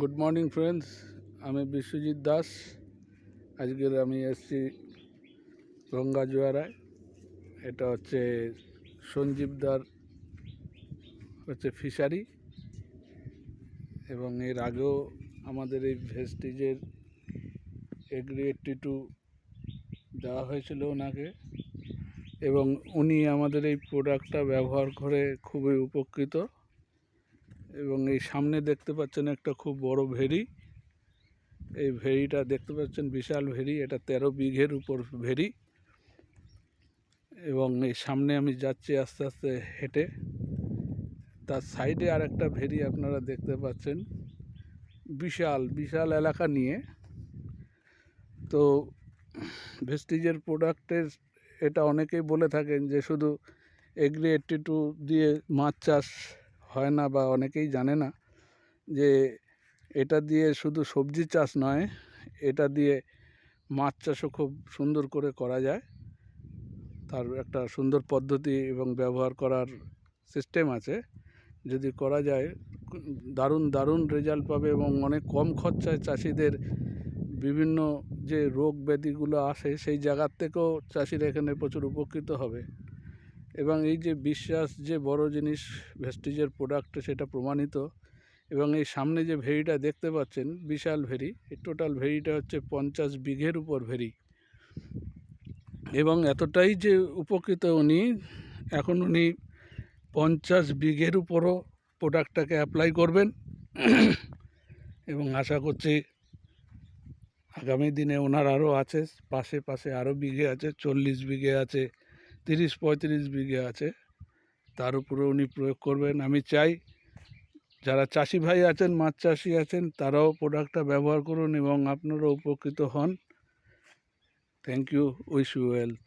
Good morning friends, আমি বিশ্বজিৎ দাস। আজকের আমি এসেছি গঙ্গা জোয়ারায়। এটা হচ্ছে সঞ্জীবদার ফিশারি, এবং এর আগেও আমাদের এই ভেস্টিজের এগ্রি 82 দেওয়া হয়েছিল ওনাকে, এবং উনি আমাদের এই প্রোডাক্টটা ব্যবহার করে খুবই উপকৃত। এবং এই সামনে দেখতে পাচ্ছেন একটা খুব বড় ভেরি। এই ভেরিটা দেখতে পাচ্ছেন বিশাল ভেরি, এটা 13 বিঘের উপর ভেরি। এবং এই সামনে আমি যাচ্ছি আস্তে আস্তে হেঁটে। তার সাইডে আর একটা ভেরি আপনারা দেখতে পাচ্ছেন, বিশাল বিশাল এলাকা নিয়ে। তো ভেস্টিজের প্রোডাক্টের এটা অনেকেই বলে থাকেন যে শুধু এগ্রি 82 দিয়ে মাছ চাষ হয় না, বা অনেকেই জানে না যে এটা দিয়ে শুধু সবজি চাষ নয়, এটা দিয়ে মাছ চাষও খুব সুন্দর করে করা যায়। তার একটা সুন্দর পদ্ধতি এবং ব্যবহার করার সিস্টেম আছে। যদি করা যায় দারুণ দারুণ রেজাল্ট পাবে, এবং অনেক কম খরচায় চাষিদের বিভিন্ন যে রোগ ব্যাধিগুলো আসে সেই জায়গার থেকেও চাষিরা এখানে প্রচুর উপকৃত হবে। এবং এই যে বিশ্বাস যে বড় জিনিস ভেস্টিজের প্রোডাক্ট, সেটা প্রমাণিত। এবং এই সামনে যে ভেরিটা দেখতে পাচ্ছেন বিশাল ভেরি, এই টোটাল ভেরিটা হচ্ছে 50 বিঘের উপর ভেরি। এবং এতটাই যে উপকৃত উনি, এখন উনি 50 বিঘের উপরও প্রোডাক্টটাকে অ্যাপ্লাই করবেন। এবং আশা করছি আগামী দিনে ওনার আরও আছে, পাশে পাশে আরও বিঘে আছে, 40 বিঘে আছে, 30-35 বিঘে আছে, তার উপরে উনি প্রয়োগ করবেন। আমি চাই যারা চাষি ভাই আছেন, মাছ চাষি আছেন, তারাও প্রোডাক্টটা ব্যবহার করুন এবং আপনারাও উপকৃত হন। Thank you, wish you wealth.